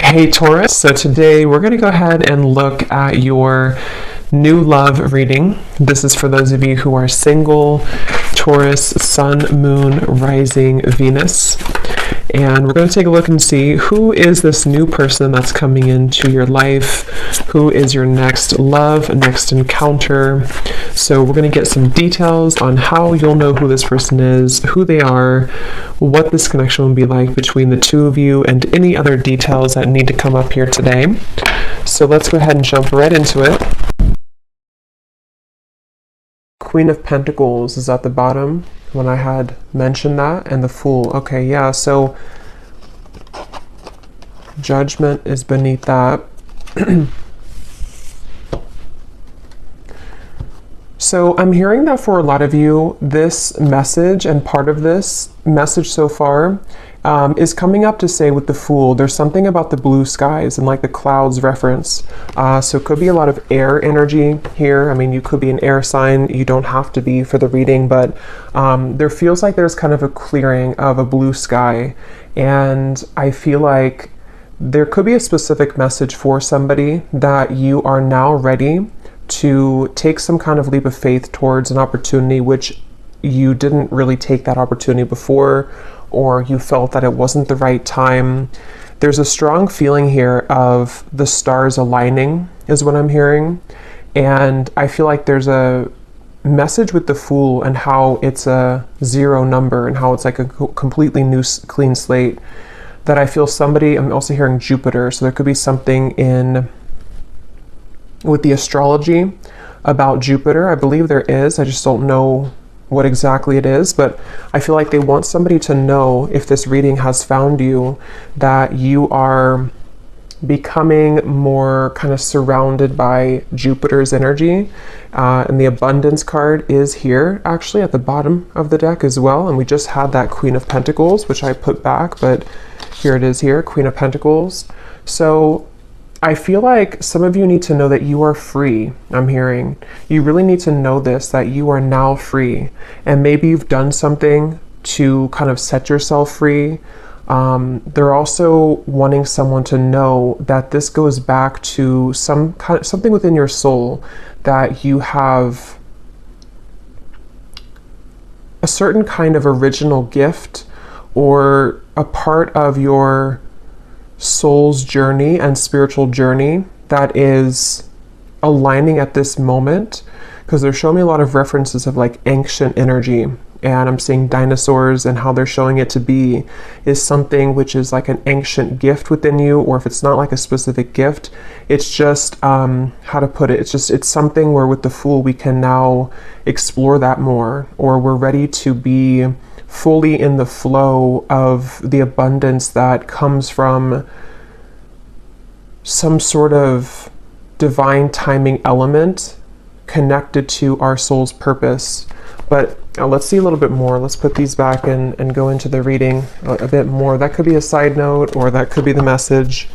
Hey Taurus, so today we're going to go ahead and look at your new love reading. This is for those of you who are single, Taurus, Sun, Moon, Rising, Venus. And we're going to take a look and see who is this new person that's coming into your life, who is your next love, next encounter. So we're going to get some details on how you'll know who this person is, who they are, what this connection will be like between the two of you, and any other details that need to come up here today. So let's go ahead and jump right into it. Queen of Pentacles is at the bottom when I had mentioned that, and the Fool. Okay, yeah, so Judgment is beneath that. So I'm hearing that for a lot of you, this message and part of this message so far is coming up to say with the Fool, there's something about the blue skies and like the clouds reference. So it could be a lot of air energy here. I mean, you could be an air sign. You don't have to be for the reading, but there feels like there's kind of a clearing of a blue sky. And I feel like there could be a specific message for somebody that you are now ready to take some kind of leap of faith towards an opportunity which you didn't really take that opportunity before, or you felt that it wasn't the right time. There's a strong feeling here of the stars aligning is what I'm hearing. And I feel like there's a message with the Fool and how it's a zero number and how it's like a completely new clean slate that I feel somebody, I'm also hearing Jupiter. So there could be something in with the astrology about Jupiter. I believe there is. I just don't know what exactly it is, but I feel like they want somebody to know, if this reading has found you, that you are becoming more kind of surrounded by Jupiter's energy. And the abundance card is here actually at the bottom of the deck as well. And we just had that Queen of Pentacles, which I put back, but here it is here, Queen of Pentacles. So I feel like some of you need to know that you are free. I'm hearing you really need to know this, that you are now free, and maybe you've done something to kind of set yourself free. They're also wanting someone to know that this goes back to something within your soul, that you have a certain kind of original gift or a part of your soul's journey and spiritual journey that is aligning at this moment, because they're showing me a lot of references of like ancient energy, and I'm seeing dinosaurs, and how they're showing it to be is something which is like an ancient gift within you, or if it's not like a specific gift, it's just how to put it, it's something where with the Fool we can now explore that more, or we're ready to be fully in the flow of the abundance that comes from some sort of divine timing element connected to our soul's purpose. But let's see a little bit more. Let's put these back and go into the reading a bit more. That could be a side note, or that could be the message.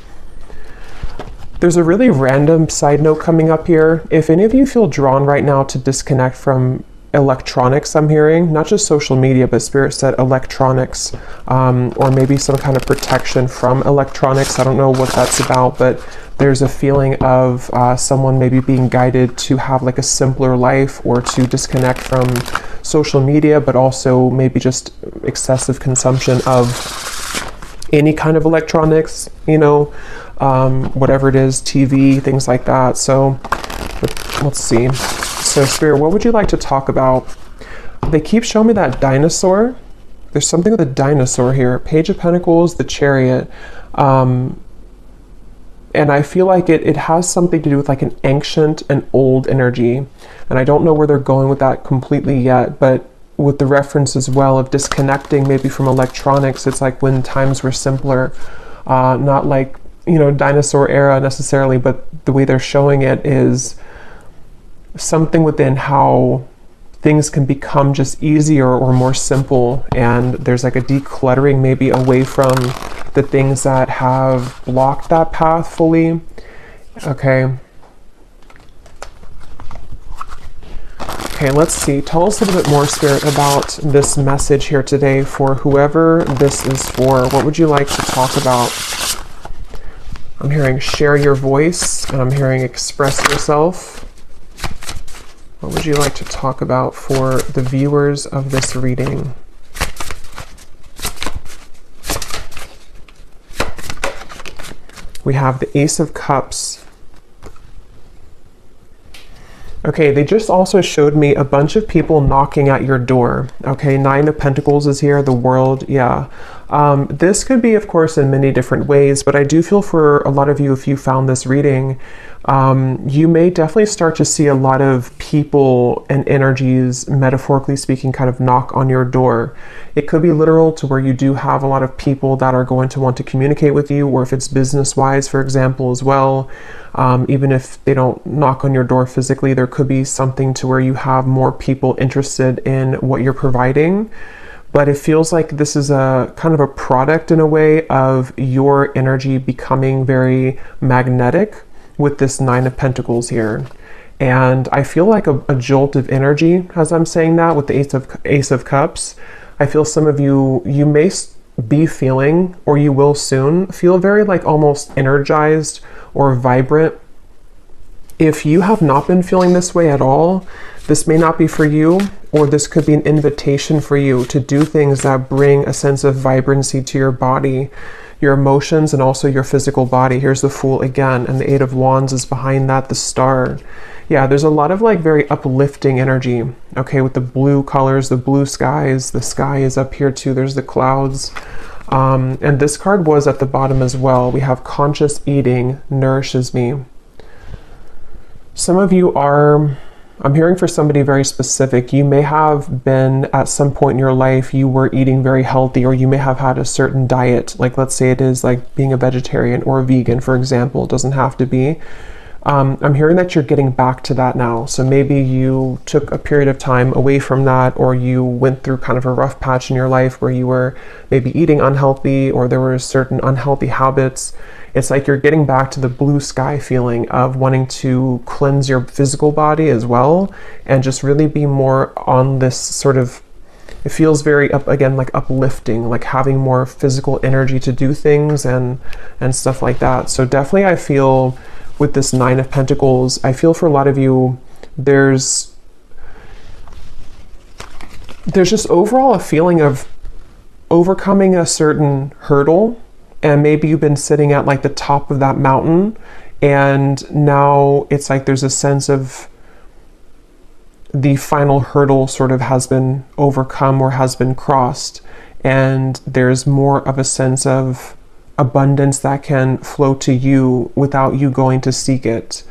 There's a really random side note coming up here. If any of you feel drawn right now to disconnect from electronics, I'm hearing, not just social media, but Spirit said electronics, or maybe some kind of protection from electronics. I don't know what that's about, but there's a feeling of someone maybe being guided to have like a simpler life, or to disconnect from social media, but also maybe just excessive consumption of any kind of electronics, you know, whatever it is, TV, things like that. So let's see. So Spirit, what would you like to talk about? They keep showing me that dinosaur. There's something with a dinosaur here. Page of Pentacles, the Chariot. And I feel like it has something to do with like an ancient and old energy. And I don't know where they're going with that completely yet, but with the reference as well of disconnecting maybe from electronics, it's like when times were simpler, not like, you know, dinosaur era necessarily, but the way they're showing it is something within how things can become just easier or more simple, and there's like a decluttering maybe away from the things that have blocked that path fully. Okay, let's see. Tell us a little bit more, Spirit, about this message here today for whoever this is for. What would you like to talk about? I'm hearing share your voice, and I'm hearing express yourself. What would you like to talk about for the viewers of this reading? We have the Ace of Cups. Okay, they just also showed me a bunch of people knocking at your door. Okay, Nine of Pentacles is here, the World, yeah. This could be, of course, in many different ways, but I do feel for a lot of you, if you found this reading, you may definitely start to see a lot of people and energies, metaphorically speaking, kind of knock on your door. It could be literal to where you do have a lot of people that are going to want to communicate with you, or if it's business-wise, for example, as well. Even if they don't knock on your door physically, there could be something to where you have more people interested in what you're providing. But it feels like this is a kind of a product in a way of your energy becoming very magnetic with this Nine of Pentacles here. And I feel like a jolt of energy as I'm saying that with the Ace of Cups. I feel some of you may be feeling, or you will soon feel, very like almost energized or vibrant. If you have not been feeling this way at all, this may not be for you, or this could be an invitation for you to do things that bring a sense of vibrancy to your body, your emotions, and also your physical body. Here's the Fool again, and the Eight of Wands is behind that, the Star. Yeah, there's a lot of like very uplifting energy, okay, with the blue colors, the blue skies, the sky is up here too, there's the clouds. And this card was at the bottom as well. We have conscious eating nourishes me. Some of you are, I'm hearing for somebody very specific, you may have been at some point in your life, you were eating very healthy, or you may have had a certain diet. Like let's say it is like being a vegetarian or a vegan, for example. It doesn't have to be. I'm hearing that you're getting back to that now. So maybe you took a period of time away from that, or you went through kind of a rough patch in your life where you were maybe eating unhealthy, or there were certain unhealthy habits. It's like you're getting back to the blue sky feeling of wanting to cleanse your physical body as well, and just really be more on this sort of, it feels very like uplifting, like having more physical energy to do things and stuff like that. So definitely I feel with this Nine of Pentacles, I feel for a lot of you, there's just overall a feeling of overcoming a certain hurdle, and maybe you've been sitting at like the top of that mountain, and now it's like there's a sense of the final hurdle sort of has been overcome or has been crossed, and there's more of a sense of abundance that can flow to you without you going to seek it.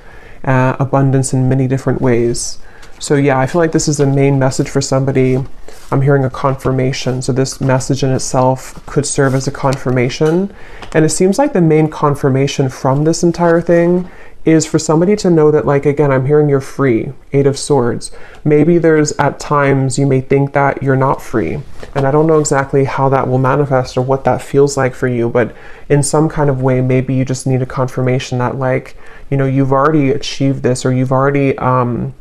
Abundance in many different ways. So yeah, I feel like this is the main message for somebody. I'm hearing a confirmation. So this message in itself could serve as a confirmation. And it seems like the main confirmation from this entire thing is for somebody to know that, like, again, I'm hearing you're free. Eight of Swords. Maybe there's at times you may think that you're not free. And I don't know exactly how that will manifest or what that feels like for you, but in some kind of way, maybe you just need a confirmation that, like, you know, you've already achieved this, or you've already done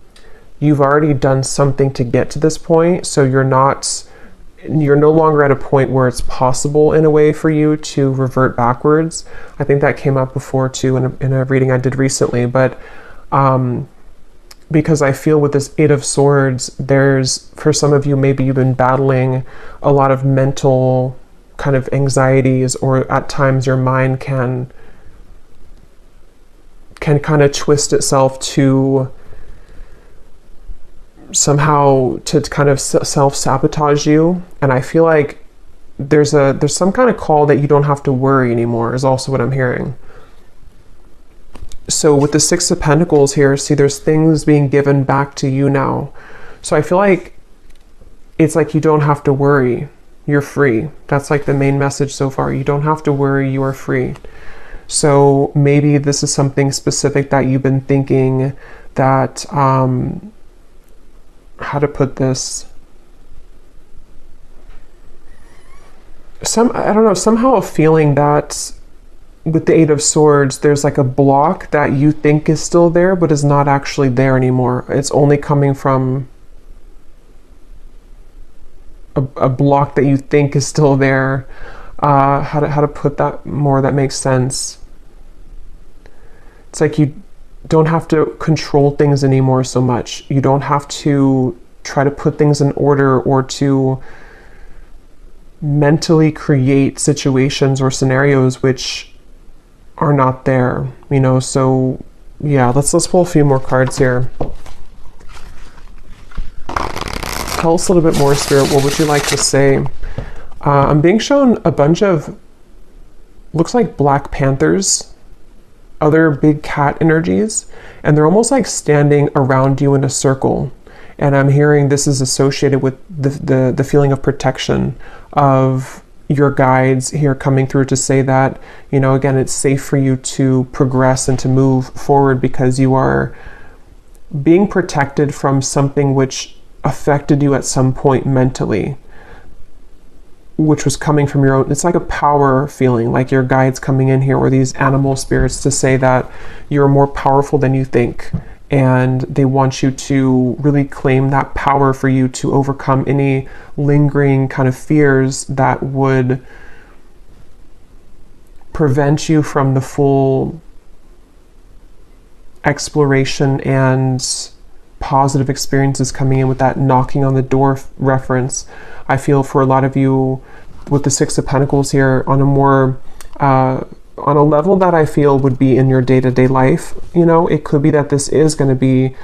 something to get to this point. So you're no longer at a point where it's possible in a way for you to revert backwards. I think that came up before too in a reading I did recently, but because I feel with this Eight of Swords, there's, for some of you, maybe you've been battling a lot of mental kind of anxieties, or at times your mind can kind of twist itself to somehow to kind of self-sabotage you. And I feel like there's some kind of call that you don't have to worry anymore, is also what I'm hearing. So with the Six of Pentacles here, see, there's things being given back to you now. So I feel like it's like you don't have to worry. You're free. That's like the main message so far. You don't have to worry. You are free. So maybe this is something specific that you've been thinking that, how to put this, I don't know, somehow a feeling that with the Eight of Swords, there's like a block that you think is still there, but is not actually there anymore. It's only coming from a block that you think is still there. How to put that more that makes sense. It's like you don't have to control things anymore so much. You don't have to try to put things in order or to mentally create situations or scenarios which are not there, you know. So yeah, let's pull a few more cards here. Tell us a little bit more, Spirit. What would you like to say? I'm being shown a bunch of, looks like Black Panthers, other big cat energies, and they're almost like standing around you in a circle. And I'm hearing this is associated with the feeling of protection of your guides here coming through to say that, you know, again, it's safe for you to progress and to move forward because you are being protected from something which affected you at some point mentally, which was coming from your own. It's like a power feeling, like your guides coming in here, or these animal spirits, to say that you're more powerful than you think. And they want you to really claim that power for you to overcome any lingering kind of fears that would prevent you from the full exploration and positive experiences coming in with that knocking on the door reference. I feel for a lot of you with the Six of Pentacles here on a more on a level that I feel would be in your day-to-day life. You know, it could be that this is going to be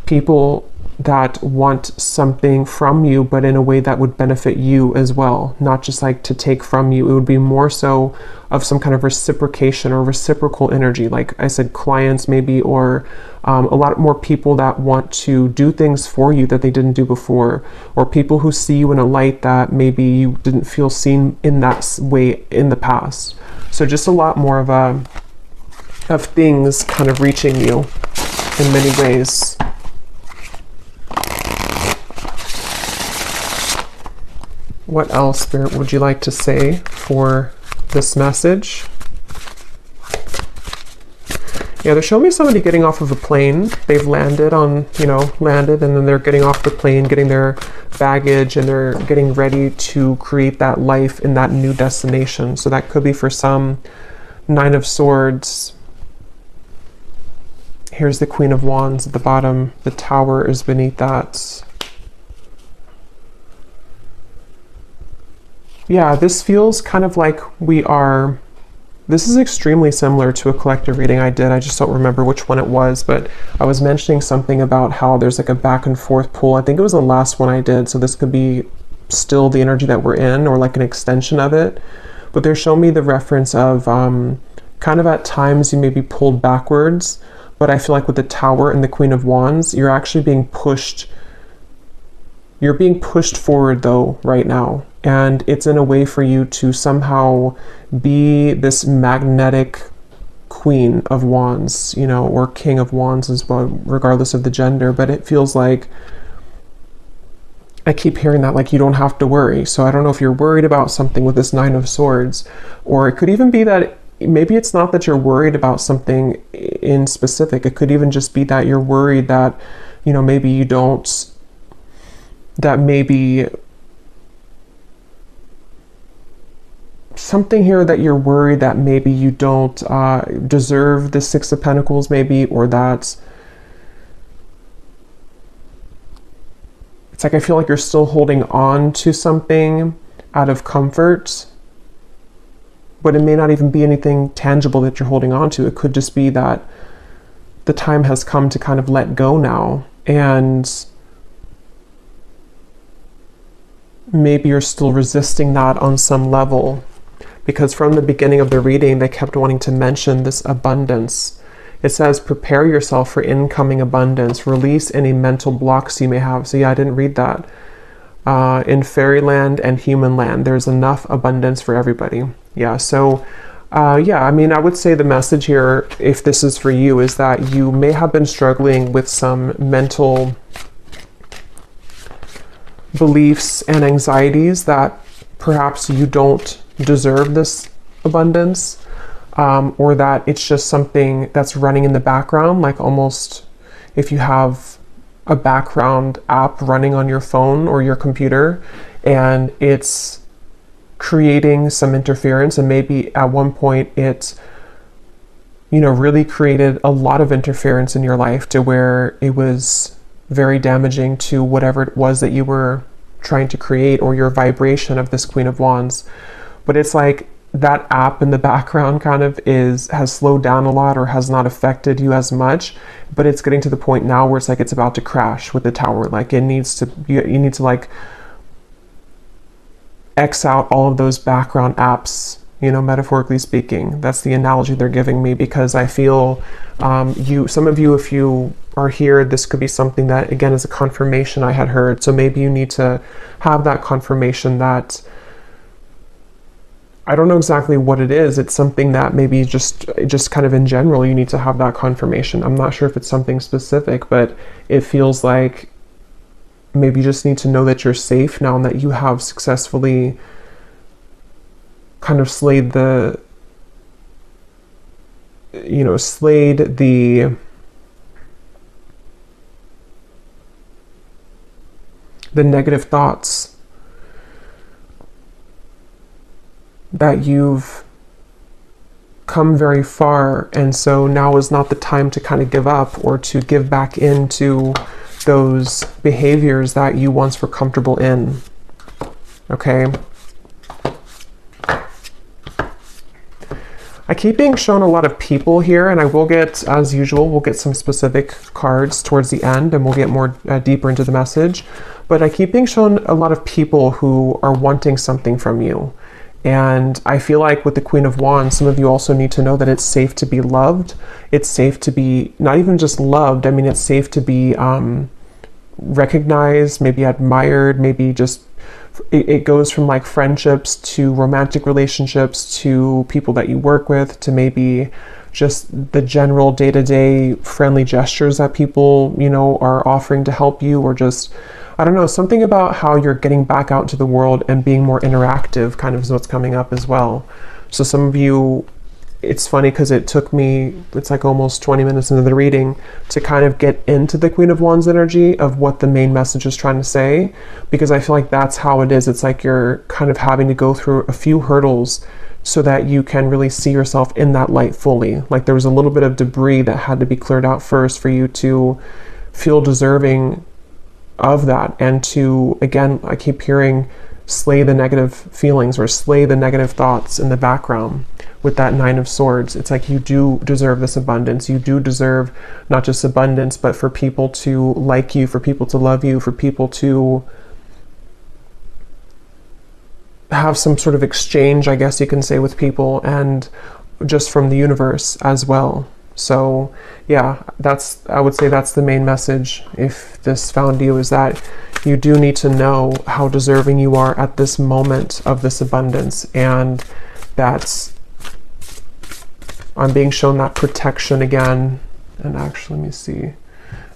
people that want something from you, but in a way that would benefit you as well, not just like to take from you. It would be more so of some kind of reciprocation or reciprocal energy, like I said, clients maybe, or a lot more people that want to do things for you that they didn't do before, or people who see you in a light that maybe you didn't feel seen in that way in the past. So just a lot more of things kind of reaching you in many ways. What else, Spirit, would you like to say for this message? Yeah, they're showing me somebody getting off of a plane. They've landed on, you know, landed, and then they're getting off the plane, getting their baggage, and they're getting ready to create that life in that new destination. So that could be for some Nine of Swords. Here's the Queen of Wands at the bottom. The Tower is beneath that. Yeah, this feels kind of like this is extremely similar to a collective reading I did. I just don't remember which one it was, but I was mentioning something about how there's like a back and forth pull. I think it was the last one I did, so this could be still the energy that we're in, or like an extension of it. But they're showing me the reference of kind of at times you may be pulled backwards, but I feel like with the Tower and the Queen of Wands, you're actually being pushed. You're being pushed forward though right now. And it's in a way for you to somehow be this magnetic Queen of Wands, you know, or King of Wands as well, regardless of the gender. But it feels like, I keep hearing that, like, you don't have to worry. So I don't know if you're worried about something with this Nine of Swords, or it could even be that maybe it's not that you're worried about something in specific. It could even just be that you're worried that, you know, maybe you don't, that maybe something here that you're worried that maybe you don't deserve the Six of Pentacles maybe, or that it's like I feel like you're still holding on to something out of comfort, but it may not even be anything tangible that you're holding on to. It could just be that the time has come to kind of let go now, and maybe you're still resisting that on some level. Because from the beginning of the reading, they kept wanting to mention this abundance. It says, prepare yourself for incoming abundance. Release any mental blocks you may have. So yeah, I didn't read that. In fairyland and human land, there's enough abundance for everybody. Yeah, so yeah, I mean, I would say the message here, if this is for you, is that you may have been struggling with some mental beliefs and anxieties that perhaps you don't deserve this abundance, or that it's just something that's running in the background, like almost if you have a background app running on your phone or your computer, and it's creating some interference, and maybe at one point it you know, really created a lot of interference in your life to where it was very damaging to whatever it was that you were trying to create, or your vibration of this Queen of Wands. But it's like that app in the background kind of has slowed down a lot, or has not affected you as much, but it's getting to the point now where it's like it's about to crash with the tower. Like it needs to, you need to like X out all of those background apps, you know, metaphorically speaking. That's the analogy they're giving me, because I feel some of you, if you are here, this could be something that, again, is a confirmation I had heard. So maybe you need to have that confirmation that, I don't know exactly what it is. It's something that maybe just kind of in general, you need to have that confirmation. I'm not sure if it's something specific, but it feels like maybe you just need to know that you're safe now, and that you have successfully kind of slayed the negative thoughts that you've come very far. And so now is not the time to kind of give up, or to give back into those behaviors that you once were comfortable in. Okay. I keep being shown a lot of people here, and I will get, as usual, we'll get some specific cards towards the end, and we'll get more deeper into the message. But I keep being shown a lot of people who are wanting something from you. And I feel like with the Queen of Wands, some of you also need to know that it's safe to be loved. It's safe to be not even just loved. I mean, it's safe to be recognized, maybe admired, maybe just, it goes from like friendships to romantic relationships to people that you work with, to maybe just the general day-to-day friendly gestures that people, you know, are offering to help you, or just, I don't know, something about how you're getting back out to the world and being more interactive kind of is what's coming up as well. So some of you, it's funny because it took me, it's like almost 20 minutes into the reading to kind of get into the Queen of Wands energy of what the main message is trying to say, because I feel like that's how it is. It's like you're kind of having to go through a few hurdles so that you can really see yourself in that light fully. Like there was a little bit of debris that had to be cleared out first for you to feel deserving of that, and to, again, I keep hearing, slay the negative feelings or slay the negative thoughts in the background with that Nine of Swords. It's like you do deserve this abundance. You do deserve not just abundance, but for people to like you, for people to love you, for people to have some sort of exchange, I guess you can say, with people, and just from the universe as well. So yeah, I would say that's the main message, if this found you, is that you do need to know how deserving you are at this moment of this abundance. And I'm being shown that protection again. And actually, let me see.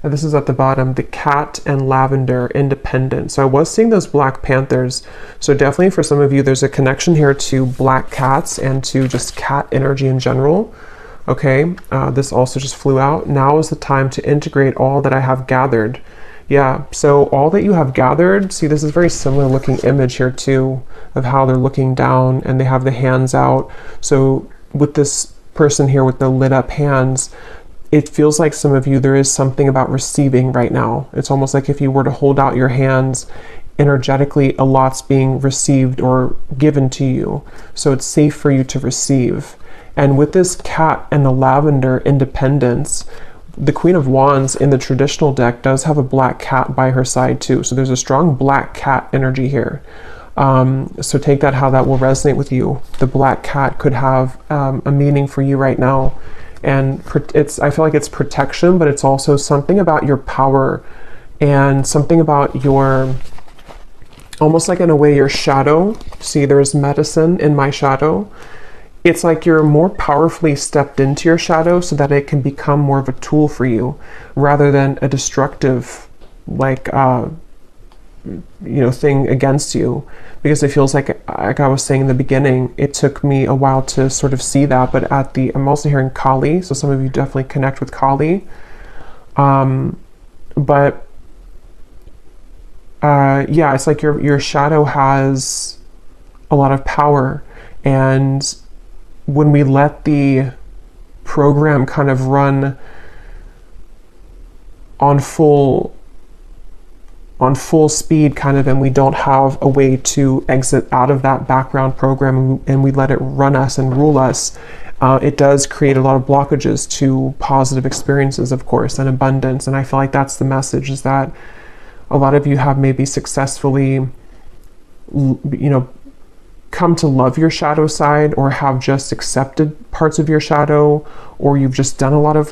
This is at the bottom, the cat and lavender, independent. So I was seeing those black panthers. So definitely for some of you, there's a connection here to black cats and to just cat energy in general. Okay, this also just flew out. Now is the time to integrate all that I have gathered. Yeah, so all that you have gathered, see, this is very similar looking image here too, of how they're looking down and they have the hands out. So with this person here with the lit up hands, it feels like some of you, there is something about receiving right now. It's almost like if you were to hold out your hands, energetically, a lot's being received or given to you. So it's safe for you to receive. And with this cat and the lavender independence, the Queen of Wands in the traditional deck does have a black cat by her side too. So there's a strong black cat energy here. So take that how that will resonate with you. The black cat could have a meaning for you right now. And I feel like it's protection, but it's also something about your power and something about your, almost like in a way, your shadow. See, there's medicine in my shadow. It's like you're more powerfully stepped into your shadow so that it can become more of a tool for you rather than a destructive, like, thing against you. Because it feels like I was saying in the beginning, it took me a while to sort of see that, but I'm also hearing Kali, so some of you definitely connect with Kali. Yeah, it's like your shadow has a lot of power, and when we let the program kind of run on full speed kind of, and we don't have a way to exit out of that background program, and we let it run us and rule us, it does create a lot of blockages to positive experiences, of course, and abundance. And I feel like that's the message, is that a lot of you have maybe successfully, come to love your shadow side, or have just accepted parts of your shadow, or you've just done a lot of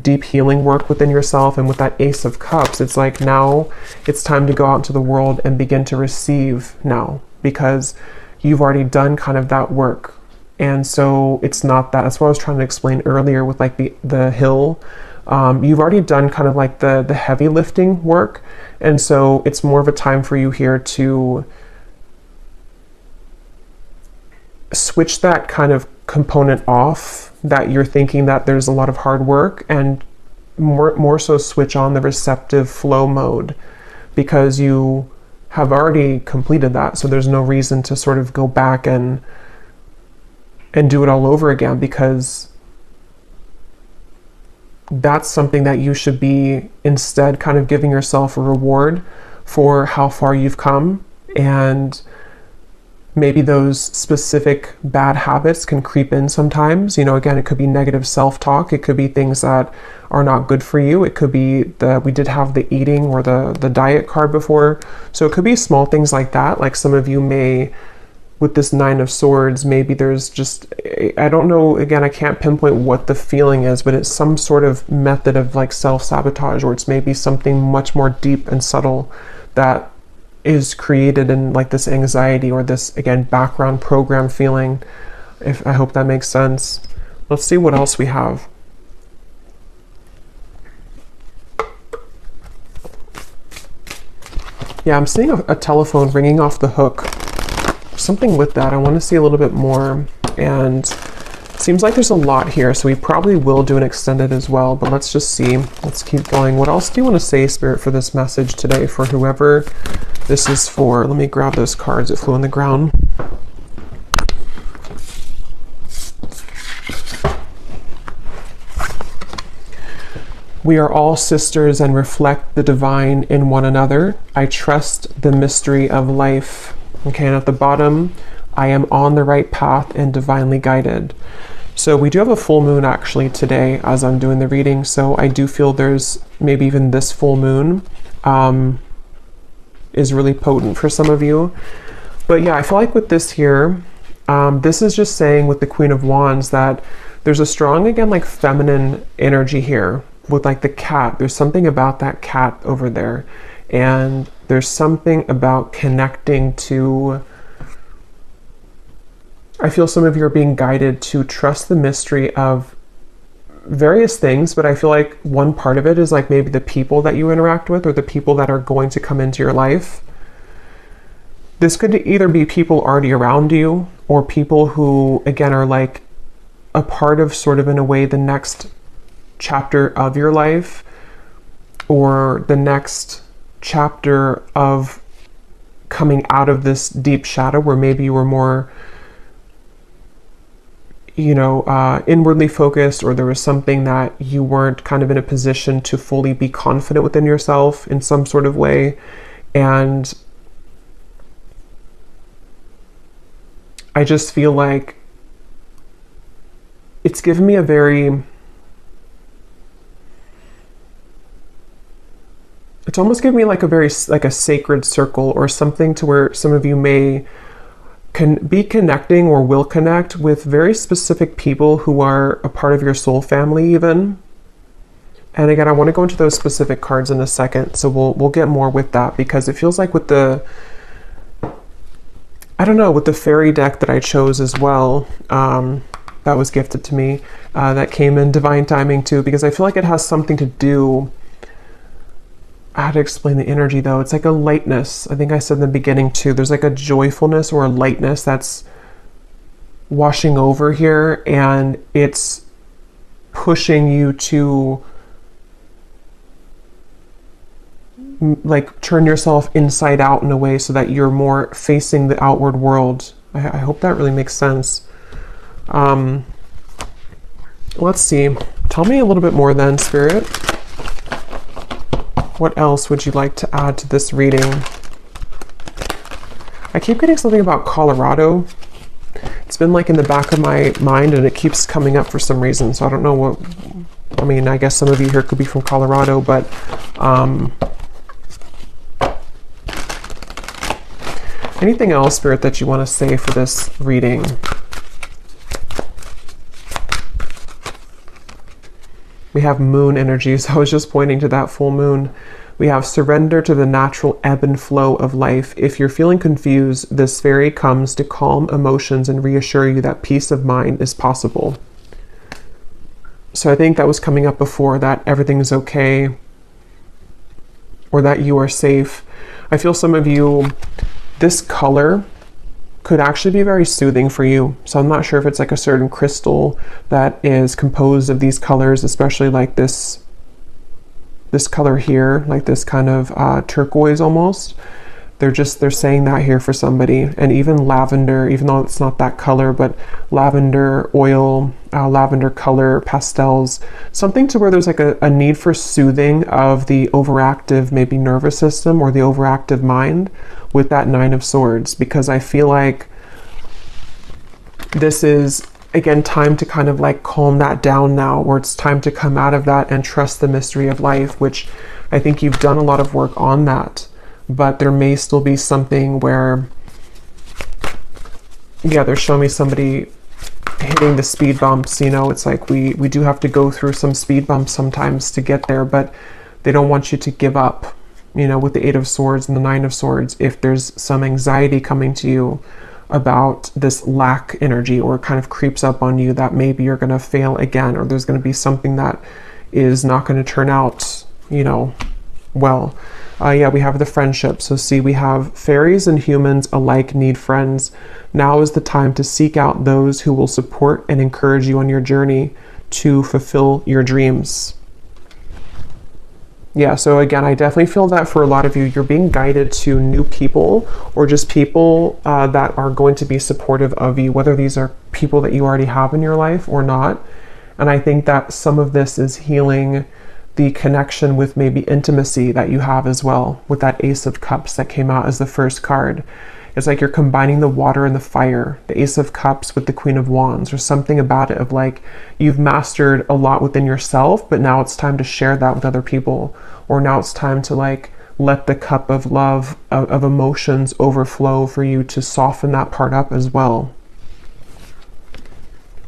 deep healing work within yourself. And with that Ace of Cups, it's like, now it's time to go out into the world and begin to receive now, because you've already done kind of that work. And so it's not that, that's what I was trying to explain earlier with like the hill. You've already done kind of like the heavy lifting work. And so it's more of a time for you here to switch that kind of component off, that you're thinking that there's a lot of hard work, and more so switch on the receptive flow mode, because you have already completed that. So there's no reason to sort of go back and do it all over again, because that's something that you should be instead kind of giving yourself a reward for how far you've come. And maybe those specific bad habits can creep in sometimes. Again, it could be negative self-talk. It could be things that are not good for you. It could be we did have the eating or the diet card before. So it could be small things like that. Like some of you may, with this Nine of Swords, maybe there's just, I don't know, again, I can't pinpoint what the feeling is, but it's some sort of method of like self-sabotage, or it's maybe something much more deep and subtle that is created in like this anxiety, or this, again, background program feeling. I hope that makes sense. Let's see what else we have. Yeah, I'm seeing a telephone ringing off the hook. Something with that. I want to see a little bit more, and it seems like there's a lot here, so we probably will do an extended as well, but let's just see. Let's keep going. What else do you want to say, Spirit, for this message today, for whoever this is for? Let me grab those cards that flew on the ground. We are all sisters and reflect the divine in one another. I trust the mystery of life. Okay, and at the bottom, I am on the right path and divinely guided. So we do have a full moon actually today as I'm doing the reading. So I do feel there's maybe even this full moon is really potent for some of you. But yeah, I feel like with this here, this is just saying with the Queen of Wands that there's a strong, again, like feminine energy here with like the cat. There's something about that cat over there. And there's something about connecting to, I feel some of you are being guided to trust the mystery of various things, but I feel like one part of it is like maybe the people that you interact with, or the people that are going to come into your life. This could either be people already around you, or people who, again, are like a part of sort of, in a way, the next chapter of your life, or the next chapter of coming out of this deep shadow, where maybe you were more inwardly focused, or there was something that you weren't kind of in a position to fully be confident within yourself in some sort of way. And I just feel like it's given me a very, it's almost given me like a very, like a sacred circle or something, to where some of you may can be connecting or will connect with very specific people who are a part of your soul family even. And again, I want to go into those specific cards in a second, so we'll get more with that, because it feels like with the, I don't know, with the fairy deck that I chose as well, that was gifted to me, that came in divine timing too, because I feel like it has something to do, how to explain the energy though. It's like a lightness. I think I said in the beginning too, there's like a joyfulness or a lightness that's washing over here, and it's pushing you to like turn yourself inside out in a way, so that you're more facing the outward world. I hope that really makes sense. Let's see. Tell me a little bit more then, Spirit. What else would you like to add to this reading? I keep getting something about Colorado. It's been like in the back of my mind and it keeps coming up for some reason. So I don't know what, I mean, I guess some of you here could be from Colorado, but anything else, Spirit, that you want to say for this reading? We have moon energy, so I was just pointing to that full moon. We have surrender to the natural ebb and flow of life. If you're feeling confused, this fairy comes to calm emotions and reassure you that peace of mind is possible. So I think that was coming up before, that everything is okay or that you are safe. I feel some of you, this color could actually be very soothing for you. So I'm not sure if it's like a certain crystal that is composed of these colors, especially like this color here, like this kind of turquoise almost. They're saying that here for somebody. And even lavender, even though it's not that color, but lavender oil, lavender color, pastels, something to where there's like a need for soothing of the overactive maybe nervous system or the overactive mind with that Nine of Swords, because I feel like this is, again, time to kind of like calm that down now, or it's time to come out of that and trust the mystery of life, which I think you've done a lot of work on that. But there may still be something where, yeah, they're showing me somebody hitting the speed bumps. You know, it's like we do have to go through some speed bumps sometimes to get there, but they don't want you to give up, you know, with the Eight of Swords and the Nine of Swords. If there's some anxiety coming to you about this lack energy, or it kind of creeps up on you that maybe you're going to fail again, or there's going to be something that is not going to turn out, you know, well. Yeah, we have the friendship. So see, we have fairies and humans alike need friends. Now is the time to seek out those who will support and encourage you on your journey to fulfill your dreams. Yeah, so again, I definitely feel that for a lot of you, you're being guided to new people, or just people that are going to be supportive of you, whether these are people that you already have in your life or not. And I think that some of this is healing the connection with maybe intimacy that you have as well, with that Ace of Cups that came out as the first card. It's like you're combining the water and the fire, the Ace of Cups with the Queen of Wands, or something about it of like, you've mastered a lot within yourself, but now it's time to share that with other people. Or now it's time to like, let the cup of love, of emotions overflow for you to soften that part up as well.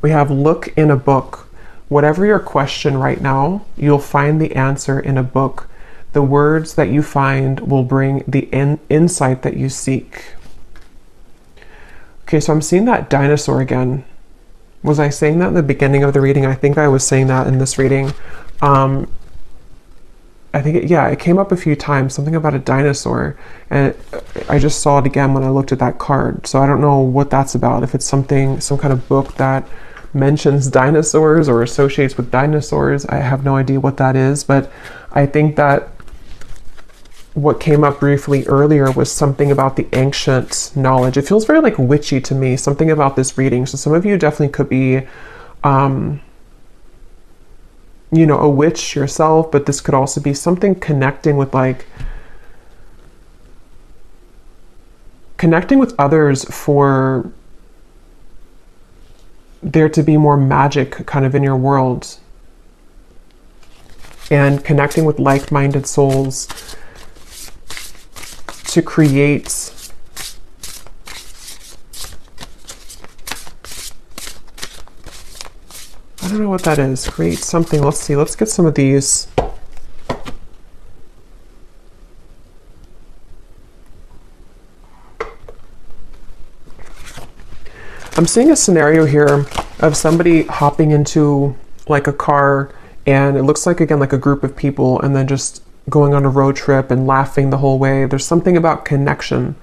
We have look in a book. Whatever your question right now, you'll find the answer in a book. The words that you find will bring the insight that you seek. Okay, so I'm seeing that dinosaur again. Was I saying that in the beginning of the reading? I think I was saying that in this reading. I think, it came up a few times, something about a dinosaur. And I just saw it again when I looked at that card. So I don't know what that's about. If it's some kind of book that mentions dinosaurs or associates with dinosaurs, I have no idea what that is. But I think that what came up briefly earlier was something about the ancient knowledge. It feels very like witchy to me, something about this reading. So some of you definitely could be you know, a witch yourself, but this could also be something connecting with others for there to be more magic kind of in your world, and connecting with like-minded souls to create I don't know what that is. Create something. Let's see. Let's get some of these. I'm seeing a scenario here of somebody hopping into like a car, and it looks like, again, like a group of people, and then just going on a road trip and laughing the whole way. There's something about connection.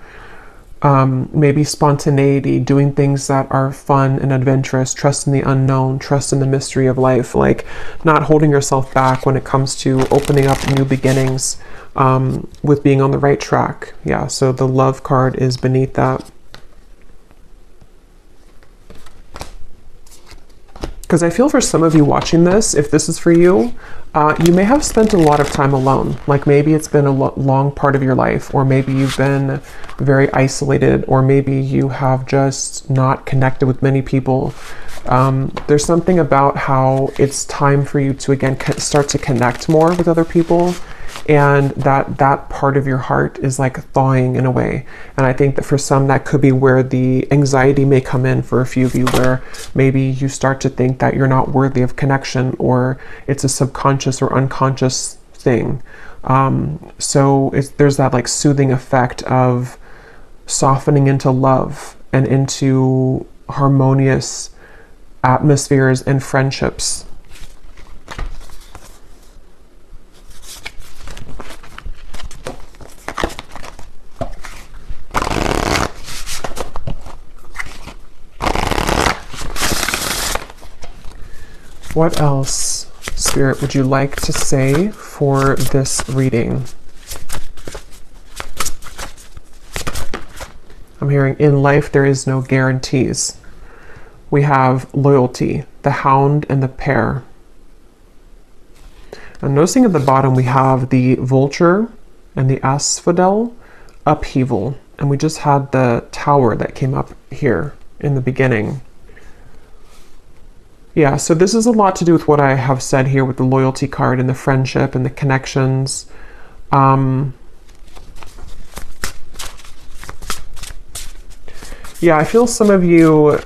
Maybe spontaneity, doing things that are fun and adventurous, trust in the unknown, trust in the mystery of life, like not holding yourself back when it comes to opening up new beginnings, with being on the right track. Yeah, so the love card is beneath that. Because I feel for some of you watching this, if this is for you, you may have spent a lot of time alone. Like maybe it's been a long part of your life, or maybe you've been very isolated, or maybe you have just not connected with many people. There's something about how it's time for you to again start to connect more with other people, and that part of your heart is like thawing in a way. And I think that for some, that could be where the anxiety may come in for a few of you, where maybe you start to think that you're not worthy of connection, or it's a subconscious or unconscious thing. So there's that like soothing effect of softening into love and into harmonious atmospheres and friendships. What else, Spirit, would you like to say for this reading? I'm hearing, in life there is no guarantees. We have loyalty, the Hound and the Pair. I'm noticing at the bottom we have the Vulture and the Asphodel, upheaval. And we just had the Tower that came up here in the beginning. Yeah, so this is a lot to do with what I have said here with the loyalty card and the friendship and the connections. Yeah, I feel some of you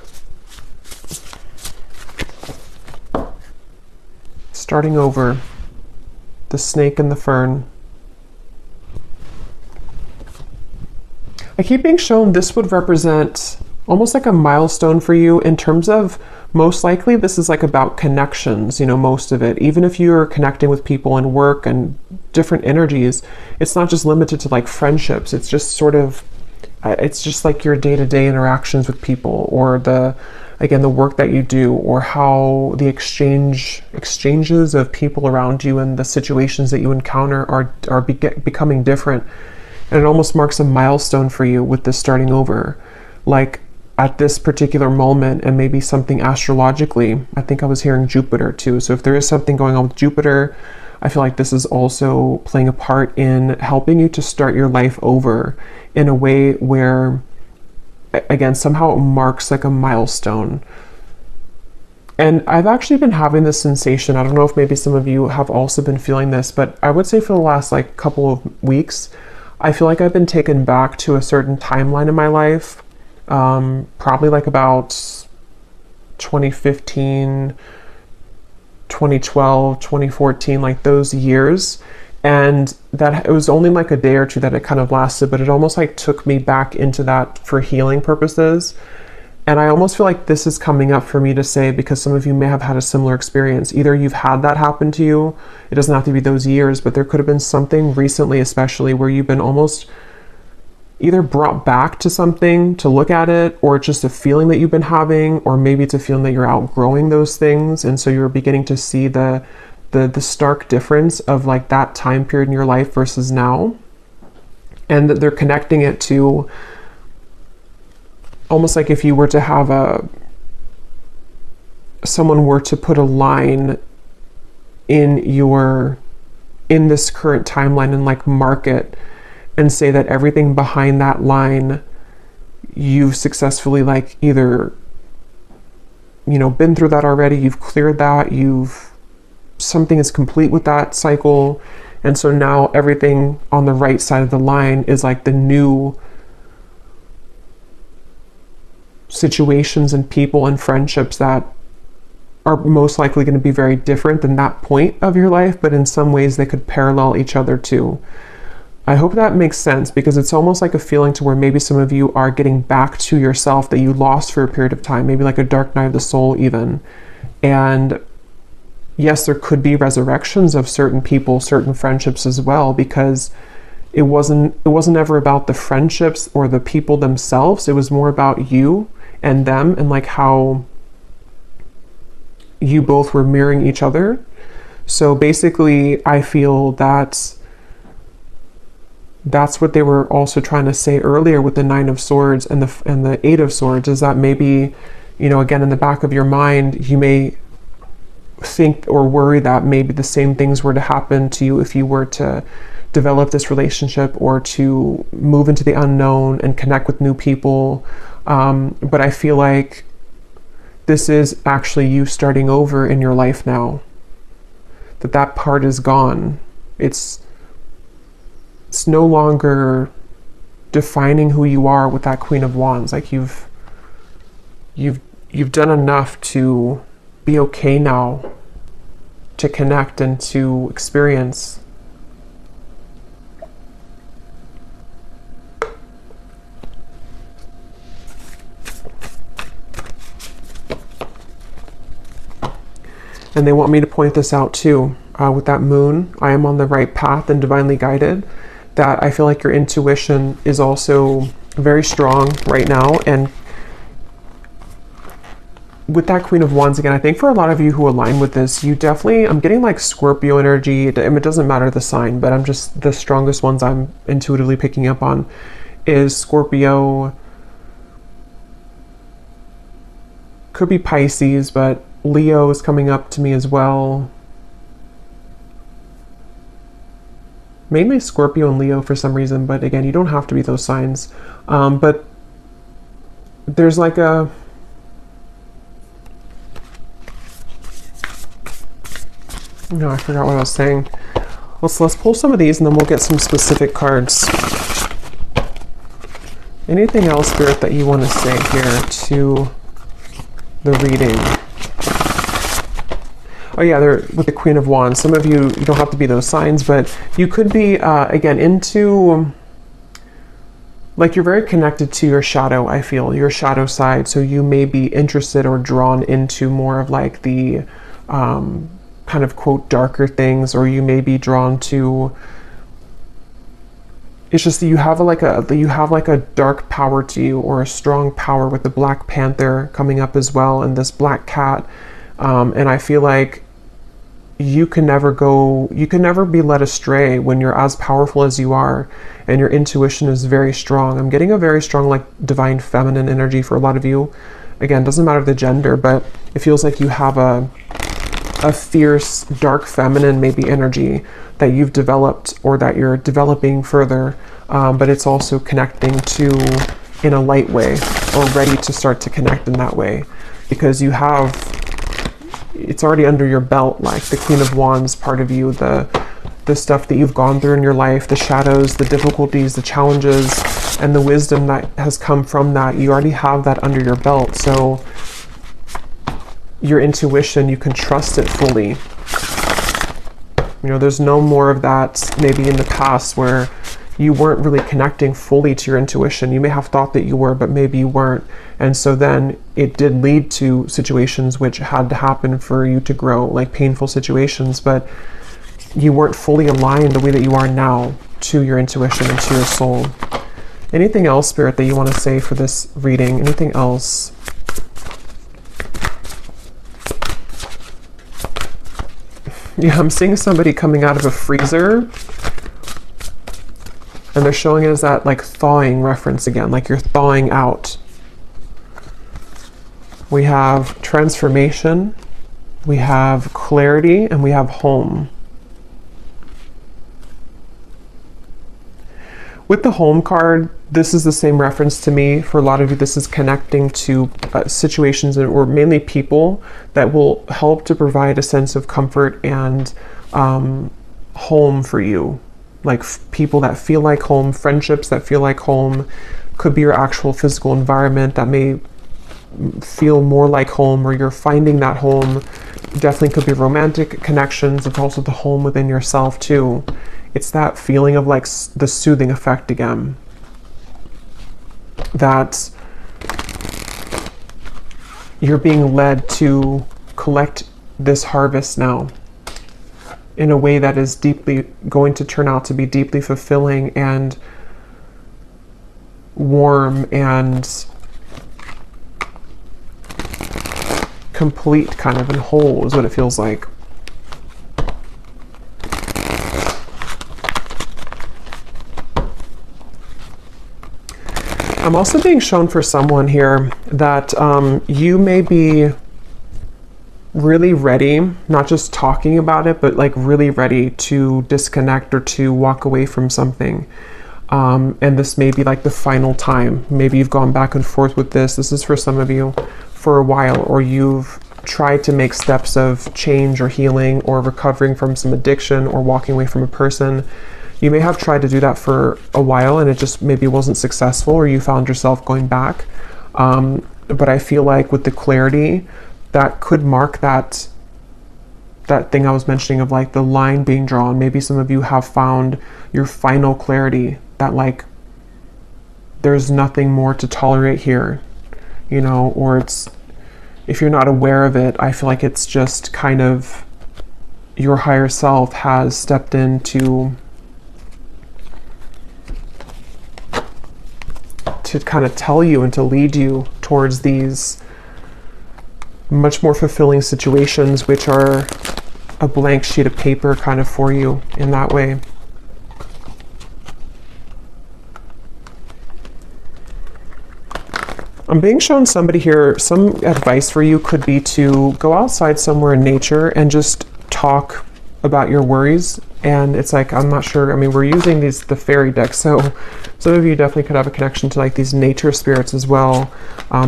starting over, the snake and the fern. I keep being shown this would represent almost like a milestone for you in terms of, most likely this is like about connections, most of it. Even if you're connecting with people in work and different energies, it's not just limited to like friendships. It's just sort of, it's just like your day-to-day interactions with people, or the work that you do, or how the exchanges of people around you and the situations that you encounter are becoming different. And it almost marks a milestone for you with this starting over. Like, at this particular moment, and maybe something astrologically, I think I was hearing Jupiter too. So if there is something going on with Jupiter, I feel like this is also playing a part in helping you to start your life over in a way where, again, somehow it marks like a milestone. And I've actually been having this sensation, I don't know if maybe some of you have also been feeling this, but I would say for the last like couple of weeks, I feel like I've been taken back to a certain timeline in my life. Probably like about 2015, 2012, 2014, like those years. And that it was only like a day or two that it kind of lasted, but it almost like took me back into that for healing purposes. And I almost feel like this is coming up for me to say, because some of you may have had a similar experience. Either you've had that happen to you, it doesn't have to be those years, but there could have been something recently, especially where you've been almost either brought back to something to look at it, or it's just a feeling that you've been having, or maybe it's a feeling that you're outgrowing those things. And so you're beginning to see the stark difference of like that time period in your life versus now. And that they're connecting it to almost like if you were to have someone were to put a line in this current timeline and like mark it, and say that everything behind that line, you've successfully like either, been through that already, you've cleared that, something is complete with that cycle. And so now everything on the right side of the line is like the new situations and people and friendships that are most likely going to be very different than that point of your life, but in some ways they could parallel each other too. I hope that makes sense, because it's almost like a feeling to where maybe some of you are getting back to yourself that you lost for a period of time, maybe like a dark night of the soul even. And yes, there could be resurrections of certain people, certain friendships as well, because it wasn't ever about the friendships or the people themselves. It was more about you and them, and like how you both were mirroring each other. So basically, I feel that's what they were also trying to say earlier with the Nine of Swords and the Eight of Swords, is that maybe, again, in the back of your mind, you may think or worry that maybe the same things were to happen to you if you were to develop this relationship or to move into the unknown and connect with new people. But I feel like this is actually you starting over in your life now. That part is gone. It's no longer defining who you are with that Queen of Wands. Like you've done enough to be okay now to connect and to experience. And they want me to point this out too. With that moon, I am on the right path and divinely guided. That I feel like your intuition is also very strong right now. And with that Queen of Wands again, I think for a lot of you who align with this, you definitely, I'm getting like Scorpio energy. It doesn't matter the sign, but I'm just, the strongest ones I'm intuitively picking up on is Scorpio. Could be Pisces, but Leo is coming up to me as well. Mainly Scorpio and Leo for some reason, but again, you don't have to be those signs. But there's like a... No, I forgot what I was saying. Let's pull some of these and then we'll get some specific cards. Anything else, Spirit, that you want to say here to the reading? Oh yeah, they're with the Queen of Wands. Some of you, you don't have to be those signs, but you could be, again, into, like you're very connected to your shadow, I feel, your shadow side. So you may be interested or drawn into more of like the kind of quote darker things, or you may be drawn to, it's just that you have like a dark power to you, or a strong power with the Black Panther coming up as well, and this black cat. And I feel like you can never be led astray when you're as powerful as you are and your intuition is very strong. I'm getting a very strong like divine feminine energy for a lot of you. Again, doesn't matter the gender, but it feels like you have a fierce, dark feminine maybe energy that you've developed or that you're developing further, but it's also connecting to in a light way, or ready to start to connect in that way, because you have, it's already under your belt, like the Queen of Wands part of you, the stuff that you've gone through in your life, the shadows, the difficulties, the challenges, and the wisdom that has come from that. You already have that under your belt. So your intuition, you can trust it fully. You know, there's no more of that maybe in the past where you weren't really connecting fully to your intuition. You may have thought that you were, but maybe you weren't. And so then it did lead to situations which had to happen for you to grow, like painful situations, but you weren't fully aligned the way that you are now to your intuition and to your soul. Anything else, Spirit, that you want to say for this reading? Anything else? Yeah, I'm seeing somebody coming out of a freezer, and they're showing it as that like thawing reference again, like you're thawing out. We have transformation, we have clarity, and we have home. With the home card, this is the same reference to me. For a lot of you, this is connecting to situations or mainly people that will help to provide a sense of comfort and home for you. Like people that feel like home, friendships that feel like home, could be your actual physical environment that may feel more like home, or you're finding that home. Definitely could be romantic connections. It's also the home within yourself too. It's that feeling of like the soothing effect again. That you're being led to collect this harvest now in a way that is deeply going to turn out to be deeply fulfilling and warm and complete, kind of, and whole is what it feels like. I'm also being shown for someone here that you may be really ready, not just talking about it, but like really ready to disconnect or to walk away from something. And this may be like the final time. Maybe you've gone back and forth with this. This is for some of you for a while, or you've tried to make steps of change or healing or recovering from some addiction or walking away from a person. You may have tried to do that for a while and it just maybe wasn't successful, or you found yourself going back. But I feel like with the clarity, that could mark that thing I was mentioning of like the line being drawn. Maybe some of you have found your final clarity that like there's nothing more to tolerate here, you know, or it's, if you're not aware of it, I feel like it's just kind of your higher self has stepped in to kind of tell you and to lead you towards these much more fulfilling situations, which are a blank sheet of paper kind of for you in that way. I'm being shown somebody here, some advice for you could be to go outside somewhere in nature and just talk about your worries. And it's like, I'm not sure, I mean, we're using the fairy deck, so some of you definitely could have a connection to like these nature spirits as well,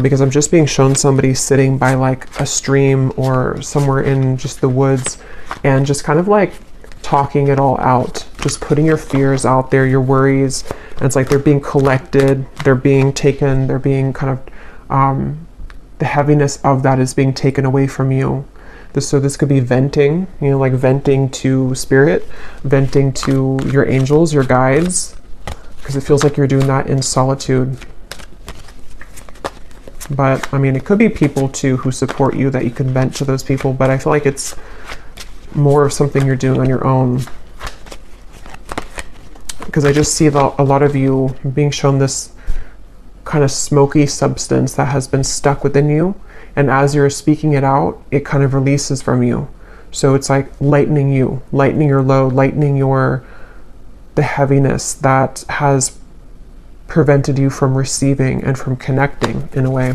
because I'm just being shown somebody sitting by like a stream or somewhere in just the woods and just kind of like talking it all out, just putting your fears out there, your worries, and it's like they're being collected, they're being taken, they're being kind of, the heaviness of that is being taken away from you. So this could be venting, you know, like venting to spirit, venting to your angels, your guides, because it feels like you're doing that in solitude. But I mean, it could be people too who support you that you can vent to those people, but I feel like it's more of something you're doing on your own. Because I just see a lot of you being shown this kind of smoky substance that has been stuck within you. And as you're speaking it out, it kind of releases from you. So it's like lightening you, lightening your load, lightening the heaviness that has prevented you from receiving and from connecting in a way.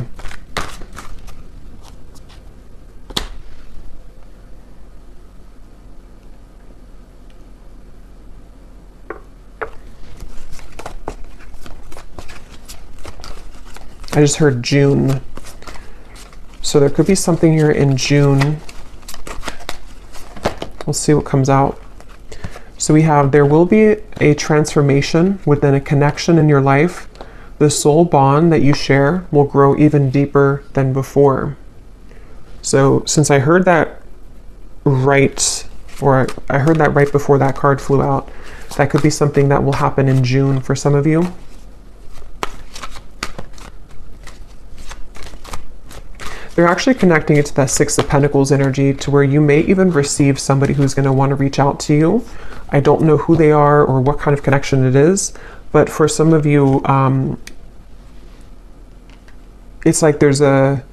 I just heard June. So there could be something here in June. We'll see what comes out. So we have, there will be a transformation within a connection in your life. The soul bond that you share will grow even deeper than before. So since I heard that right, or I heard that right before that card flew out, that could be something that will happen in June for some of you. They're actually connecting it to that Six of Pentacles energy, to where you may even receive somebody who's going to want to reach out to you. I don't know who they are or what kind of connection it is, but for some of you, it's like there's a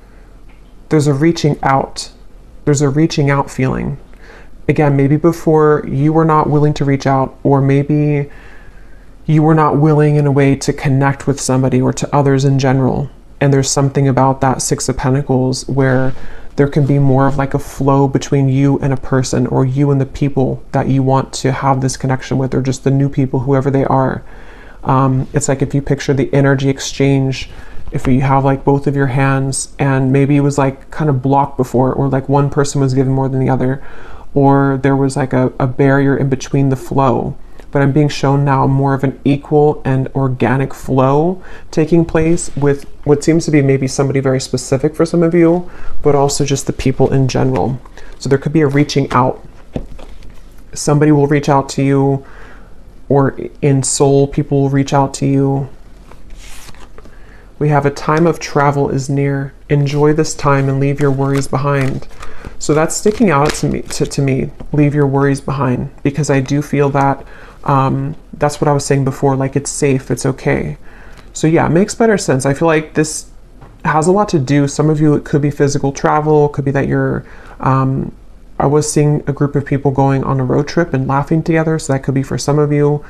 reaching out. There's a reaching out feeling. Again, maybe before you were not willing to reach out, or maybe you were not willing in a way to connect with somebody or to others in general. And there's something about that Six of Pentacles where there can be more of like a flow between you and a person, or you and the people that you want to have this connection with, or just the new people, whoever they are. It's like if you picture the energy exchange, if you have like both of your hands and maybe it was like kind of blocked before, or like one person was given more than the other, or there was like a barrier in between the flow. But I'm being shown now more of an equal and organic flow taking place with what seems to be maybe somebody very specific for some of you, but also just the people in general. So there could be a reaching out. Somebody will reach out to you, or in soul, people will reach out to you. We have a time of travel is near. Enjoy this time and leave your worries behind. So that's sticking out to me, leave your worries behind, because I do feel that that's what I was saying before, like it's safe, it's okay. So yeah, it makes better sense. I feel like this has a lot to do, some of you, it could be physical travel, it could be that you're, I was seeing a group of people going on a road trip and laughing together, so that could be for some of you,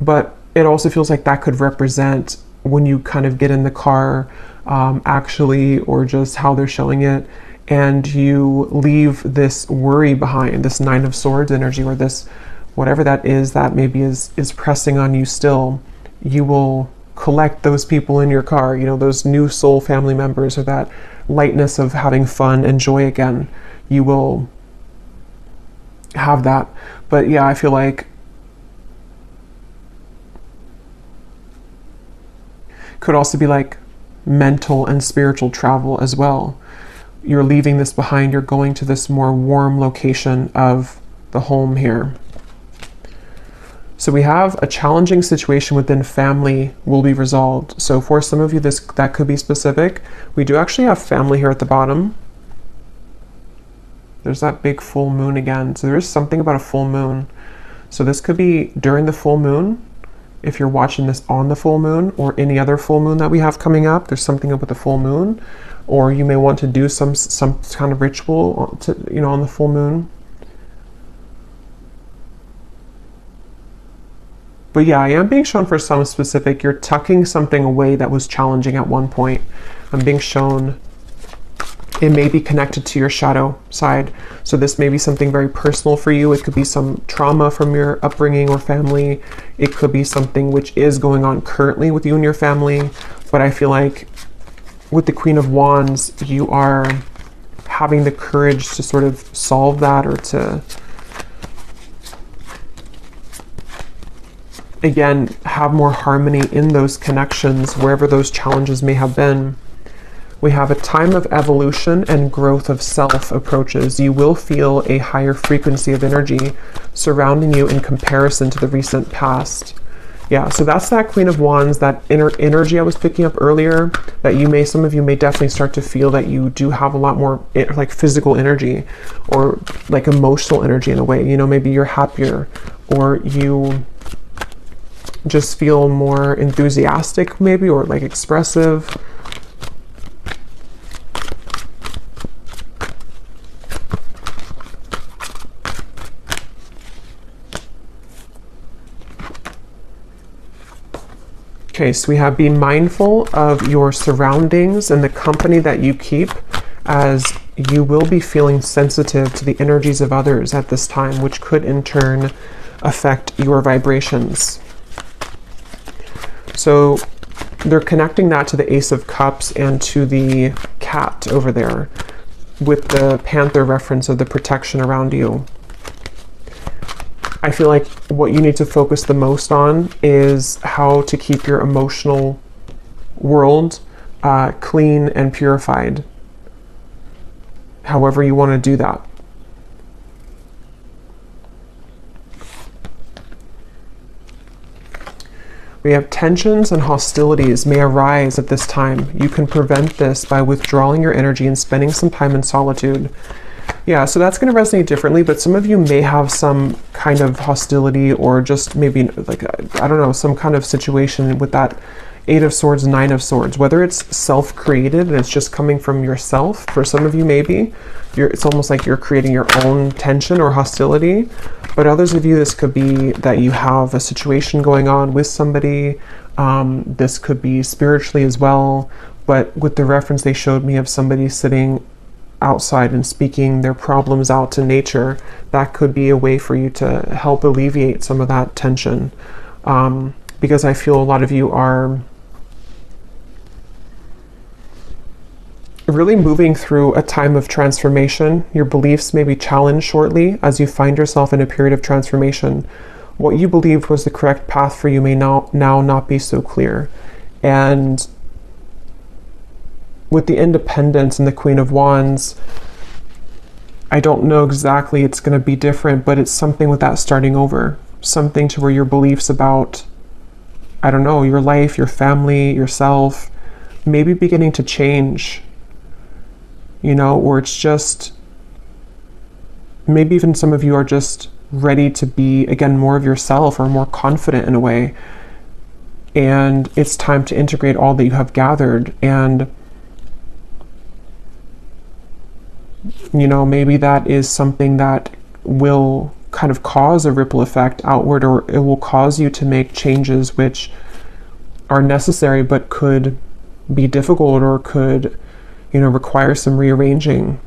but it also feels like that could represent when you kind of get in the car, actually, or just how they're showing it, and you leave this worry behind, this Nine of Swords energy, or this whatever that is that maybe is pressing on you still, you will collect those people in your car, you know, those new soul family members, or that lightness of having fun and joy again. You will have that. But yeah, I feel like could also be like mental and spiritual travel as well. You're leaving this behind, you're going to this more warm location of the home here. So we have a challenging situation within family will be resolved. So for some of you, that could be specific. We do actually have family here at the bottom. There's that big full moon again. So there is something about a full moon. So this could be during the full moon. If you're watching this on the full moon, or any other full moon that we have coming up, there's something up with the full moon. Or you may want to do some kind of ritual to, you know, on the full moon. But yeah, I am being shown for some specific, you're tucking something away that was challenging at one point. I'm being shown it may be connected to your shadow side. So this may be something very personal for you. It could be some trauma from your upbringing or family. It could be something which is going on currently with you and your family. But I feel like with the Queen of Wands, you are having the courage to sort of solve that, or to, again, have more harmony in those connections, wherever those challenges may have been. We have a time of evolution and growth of self approaches. You will feel a higher frequency of energy surrounding you in comparison to the recent past. Yeah, so that's that Queen of Wands, that inner energy I was picking up earlier, that some of you may definitely start to feel that you do have a lot more like physical energy, or like emotional energy in a way. You know, maybe you're happier, or you just feel more enthusiastic maybe, or like expressive. Okay, so we have being mindful of your surroundings and the company that you keep, as you will be feeling sensitive to the energies of others at this time, which could in turn affect your vibrations. So they're connecting that to the Ace of Cups and to the cat over there, with the panther reference of the protection around you. I feel like what you need to focus the most on is how to keep your emotional world clean and purified, however you want to do that. We have tensions and hostilities may arise at this time. You can prevent this by withdrawing your energy and spending some time in solitude. Yeah, so that's going to resonate differently, but some of you may have some kind of hostility, or just maybe like, I don't know, some kind of situation with that Eight of Swords, Nine of Swords, whether it's self-created and it's just coming from yourself. For some of you, maybe it's almost like you're creating your own tension or hostility. But others of you, this could be that you have a situation going on with somebody. This could be spiritually as well. But with the reference they showed me of somebody sitting outside and speaking their problems out to nature, that could be a way for you to help alleviate some of that tension. Because I feel a lot of you are really moving through a time of transformation. Your beliefs may be challenged shortly as you find yourself in a period of transformation. What you believed was the correct path for you may now not be so clear. And with the Independence and the Queen of Wands, I don't know exactly, it's going to be different, but it's something with that starting over. Something to where your beliefs about, I don't know, your life, your family, yourself, maybe beginning to change, you know, or it's just, maybe even some of you are just ready to be, again, more of yourself, or more confident in a way. And it's time to integrate all that you have gathered. And you know, maybe that is something that will kind of cause a ripple effect outward, or it will cause you to make changes which are necessary but could be difficult, or could, you know, require some rearranging.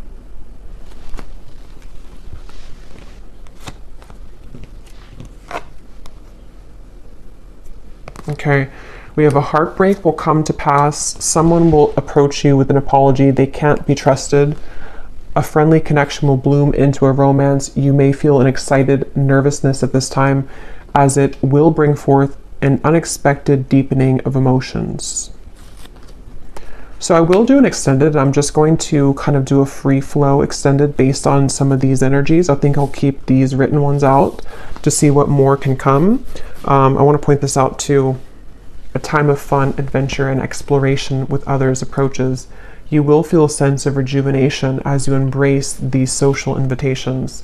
Okay, we have a heartbreak will come to pass. Someone will approach you with an apology. They can't be trusted. A friendly connection will bloom into a romance. You may feel an excited nervousness at this time, as it will bring forth an unexpected deepening of emotions. So I will do an extended. I'm just going to kind of do a free flow extended based on some of these energies. I think I'll keep these written ones out to see what more can come. I want to point this out too. A time of fun, adventure, and exploration with others approaches. You will feel a sense of rejuvenation as you embrace these social invitations.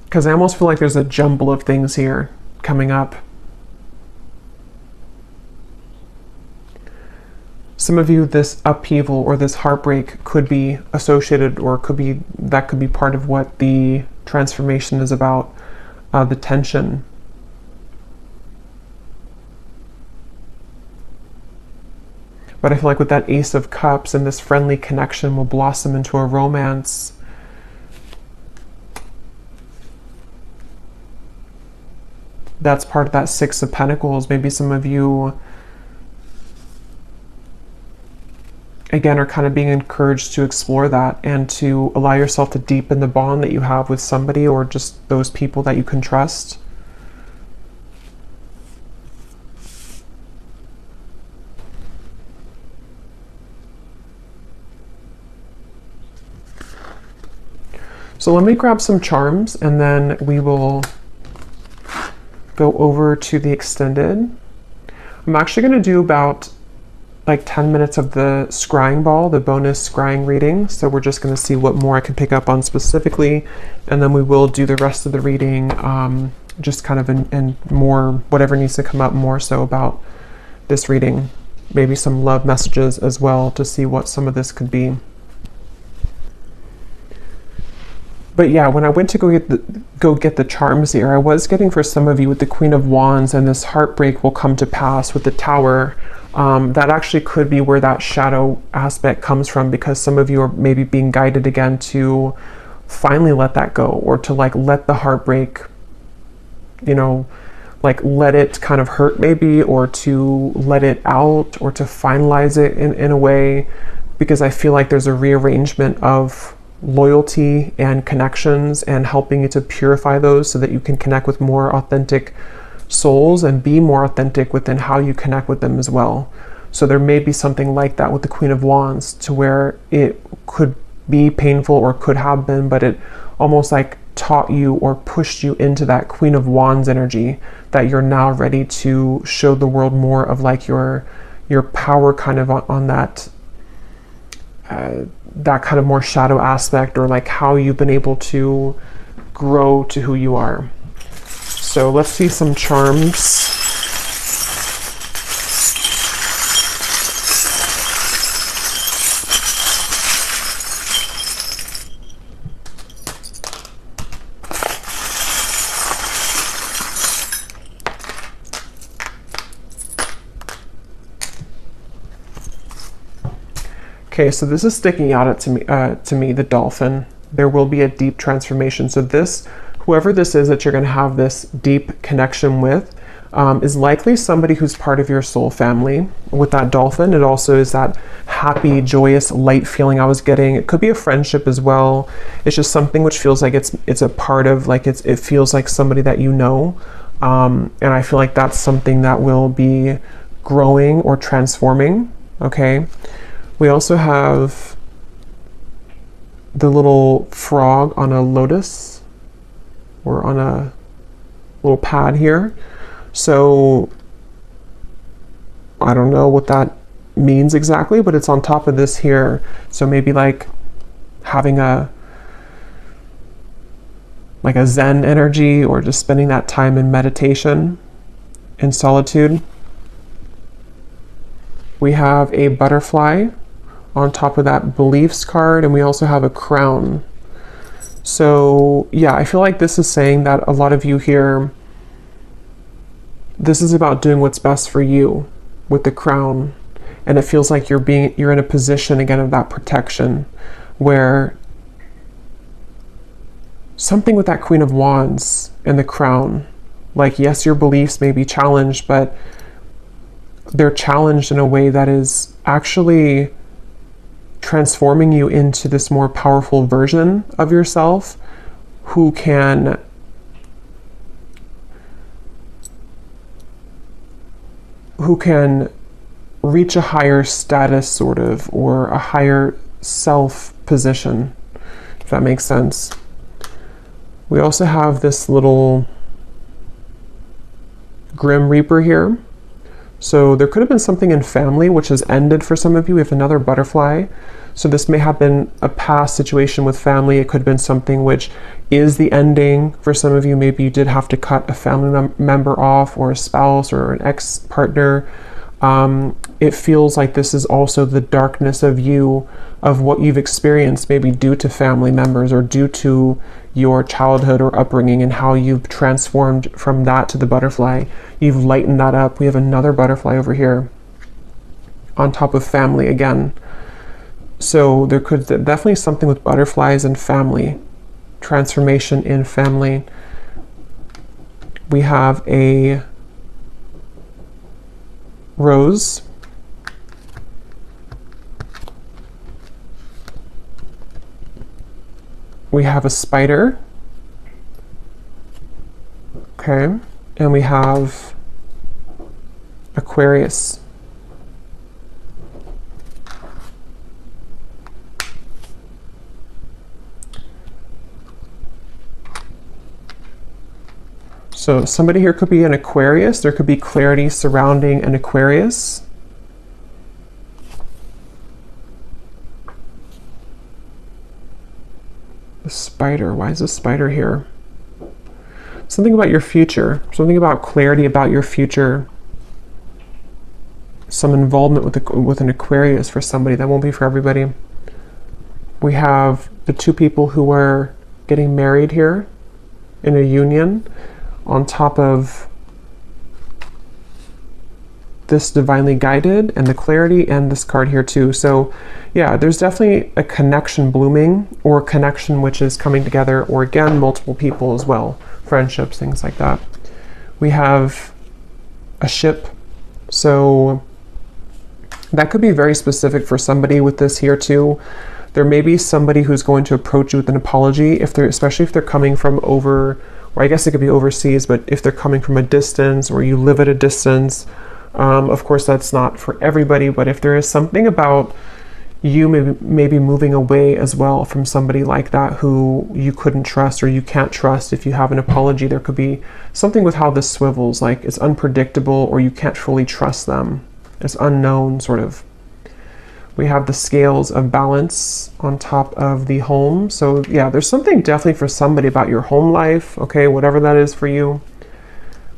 Because I almost feel like there's a jumble of things here coming up. Some of you, this upheaval or this heartbreak could be associated, or could be part of what the transformation is about, the tension. But I feel like with that Ace of Cups and this friendly connection will blossom into a romance. That's part of that Six of Pentacles. Maybe some of you, again, are kind of being encouraged to explore that and to allow yourself to deepen the bond that you have with somebody, or just those people that you can trust. So let me grab some charms and then we will go over to the extended. I'm actually going to do about like 10 minutes of the scrying ball, the bonus scrying reading. So we're just going to see what more I can pick up on specifically. And then we will do the rest of the reading, just kind of in more, whatever needs to come up more so about this reading. Maybe some love messages as well to see what some of this could be. But yeah, when I went to go get the charms here, I was getting for some of you with the Queen of Wands and this heartbreak will come to pass with the Tower. That actually could be where that shadow aspect comes from, because some of you are maybe being guided again to finally let that go, or to like let the heartbreak, you know, like let it kind of hurt maybe, or to let it out, or to finalize it in a way, because I feel like there's a rearrangement of loyalty and connections and helping you to purify those so that you can connect with more authentic souls and be more authentic within how you connect with them as well. So there may be something like that with the Queen of Wands, to where it could be painful or could have been, but it almost like taught you or pushed you into that Queen of Wands energy, that you're now ready to show the world more of like your power kind of on that that kind of more shadow aspect, or like how you've been able to grow to who you are. So let's see some charms. Okay, so this is sticking out to me, the dolphin. There will be a deep transformation. So this, whoever this is that you're going to have this deep connection with, is likely somebody who's part of your soul family. With that dolphin, it also is that happy, joyous, light feeling I was getting. It could be a friendship as well. It's just something which feels like it's a part of, like it feels like somebody that you know. And I feel like that's something that will be growing or transforming. Okay. We also have the little frog on a lotus, or on a little pad here. So I don't know what that means exactly, but it's on top of this here. So maybe like having a Zen energy, or just spending that time in meditation, in solitude. We have a butterfly on top of that beliefs card, and we also have a crown. So yeah, I feel like this is saying that a lot of you here, this is about doing what's best for you with the crown, and it feels like you're in a position again of that protection, where something with that Queen of Wands and the crown. Like, yes, your beliefs may be challenged, but they're challenged in a way that is actually transforming you into this more powerful version of yourself who can reach a higher status, sort of, or a higher self position, if that makes sense. We also have this little Grim Reaper here. So there could have been something in family which has ended for some of you. We have another butterfly. So this may have been a past situation with family. It could have been something which is the ending for some of you. Maybe you did have to cut a family member off, or a spouse, or an ex-partner. It feels like this is also the darkness of you, of what you've experienced, maybe due to family members or due to your childhood or upbringing, and how you've transformed from that to the butterfly. You've lightened that up. We have another butterfly over here on top of family again. So there could definitely something with butterflies and family, transformation in family. We have a rose. We have a spider. Okay. And we have Aquarius. So somebody here could be an Aquarius. There could be clarity surrounding an Aquarius. The spider. Why is the spider here? Something about your future. Something about clarity about your future. Some involvement with an Aquarius for somebody. That won't be for everybody. We have the two people who are getting married here in a union, on top of this divinely guided and the clarity, and this card here too. So yeah, there's definitely a connection blooming, or a connection which is coming together, or again, multiple people as well, friendships, things like that. We have a ship. So that could be very specific for somebody with this here too. There may be somebody who's going to approach you with an apology, especially if they're coming from over, or I guess it could be overseas, but if they're coming from a distance, or you live at a distance. Of course, that's not for everybody, but if there is something about you maybe moving away as well from somebody like that who you couldn't trust, or you can't trust, if you have an apology, there could be something with how this swivels, like it's unpredictable, or you can't fully trust them. It's unknown, sort of. We have the scales of balance on top of the home. So yeah, there's something definitely for somebody about your home life, okay, whatever that is for you.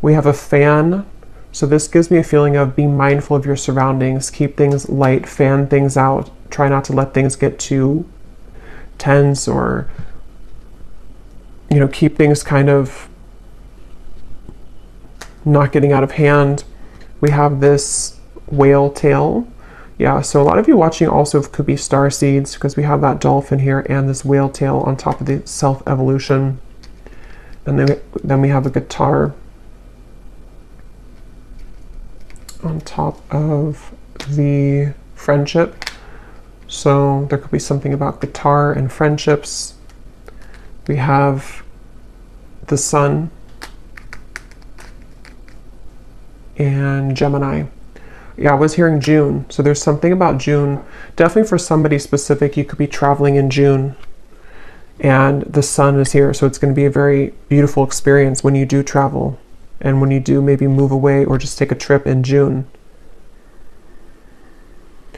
We have a fan. So this gives me a feeling of be mindful of your surroundings, keep things light, fan things out, try not to let things get too tense, or, you know, keep things kind of not getting out of hand. We have this whale tail. Yeah, so a lot of you watching also could be star seeds, because we have that dolphin here and this whale tail on top of the self-evolution. And then we have a guitar on top of the friendship. So there could be something about guitar and friendships. We have the sun and Gemini. Yeah, I was hearing June. So there's something about June. Definitely for somebody specific, you could be traveling in June. And the sun is here. So it's going to be a very beautiful experience when you do travel. And when you do maybe move away or just take a trip in June.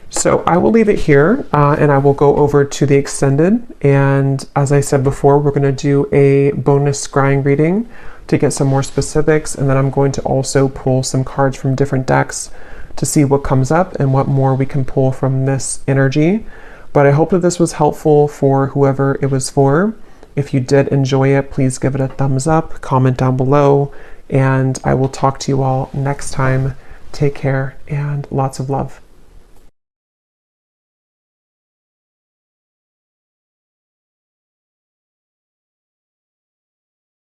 So I will leave it here, and I will go over to the extended. And as I said before, we're going to do a bonus scrying reading to get some more specifics. And then I'm going to also pull some cards from different decks to see what comes up and what more we can pull from this energy. But I hope that this was helpful for whoever it was for. If you did enjoy it, please give it a thumbs up, comment down below, and I will talk to you all next time. Take care and lots of love.